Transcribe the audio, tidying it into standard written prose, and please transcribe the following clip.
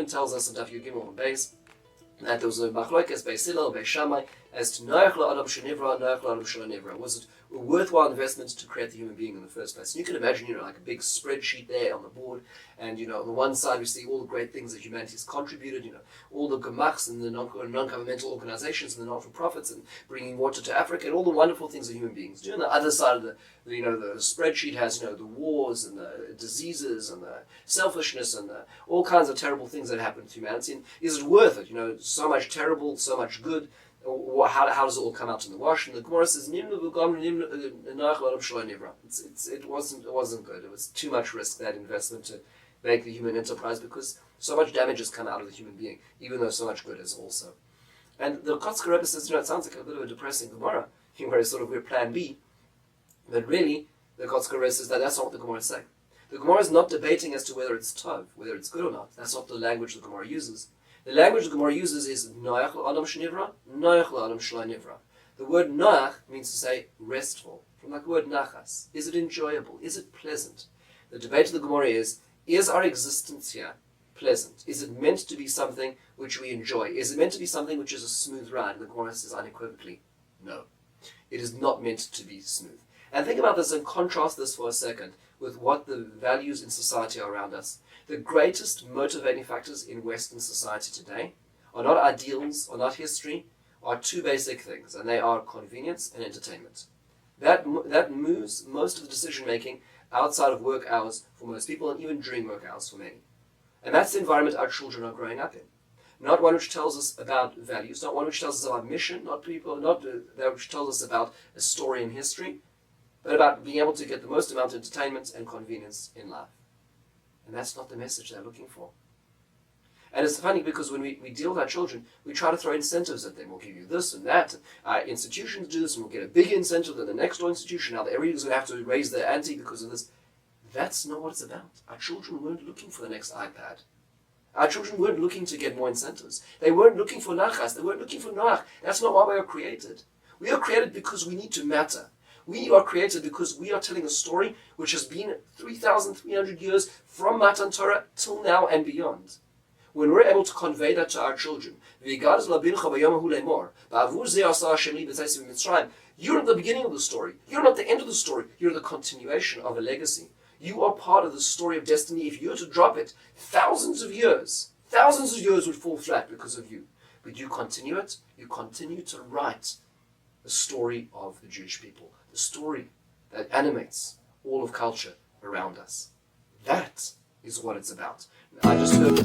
even tells us in Daf Yud Gimel and Beis that there was a machlokes Beis Hillel, Beis Shammai, as to noach la'adam shenivra, noach la'adam shelo nivra. Was it a worthwhile investment to create the human being in the first place? And you can imagine, like a big spreadsheet there on the board, and on the one side we see all the great things that humanity has contributed, all the gemachs and the non-governmental organizations and the non-for-profits and bringing water to Africa and all the wonderful things that human beings do. And the other side of the spreadsheet has, the wars and the diseases and the selfishness and all kinds of terrible things that happen to humanity. And is it worth it? So much terrible, so much good. How does it all come out in the wash? And the Gemara says, it wasn't good. It was too much risk, that investment, to make the human enterprise, because so much damage has come out of the human being, even though so much good is also. And the Kotzker Rebbe says, it sounds like a bit of a depressing Gemara, where it's sort of we're plan B, but really, the Kotzker Rebbe says that that's not what the Gemara is saying. The Gemara is not debating as to whether it's tov, whether it's good or not. That's not the language the Gemara uses. The language the Gemara uses is noach la'adam shenivra, noach la'adam shelo nivra. The word noach means to say restful, from the word nachas. Is it enjoyable? Is it pleasant? The debate of the Gemara is our existence here pleasant? Is it meant to be something which we enjoy? Is it meant to be something which is a smooth ride? The Gemara says unequivocally, no. It is not meant to be smooth. And think about this and contrast this for a second with what the values in society are around us. The greatest motivating factors in Western society today are not ideals, are not history, are two basic things, and they are convenience and entertainment. That moves most of the decision-making outside of work hours for most people, and even during work hours for many. And that's the environment our children are growing up in. Not one which tells us about values, not one which tells us about mission, not that which tells us about a story in history, but about being able to get the most amount of entertainment and convenience in life. And that's not the message they're looking for. And it's funny because when we deal with our children, we try to throw incentives at them. We'll give you this and that. Institutions do this, and we'll get a bigger incentive than the next door institution. Now everybody's going to have to raise their ante because of this. That's not what it's about. Our children weren't looking for the next iPad. Our children weren't looking to get more incentives. They weren't looking for nachas. They weren't looking for noach. That's not why we are created. We are created because we need to matter. We are created because we are telling a story which has been 3,300 years from Matan Torah till now and beyond. When we're able to convey that to our children, you're at the beginning of the story. You're not the end of the story. You're the continuation of a legacy. You are part of the story of destiny. If you were to drop it, thousands of years would fall flat because of you. But you continue it. You continue to write the story of the Jewish people, the story that animates all of culture around us. That is what it's about. I just heard